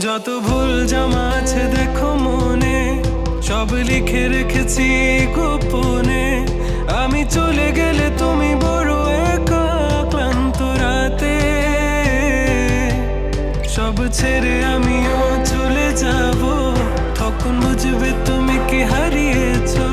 যত ভুল জমা আছে দেখো মনে, সব লিখে রেখেছি গোপনে। আমি চলে গেলে তুমি বড় একা ক্লান্ত রাতে, সব ছেড়ে আমিও চলে যাব। তখন বুঝবে তুমি কি হারিয়েছো।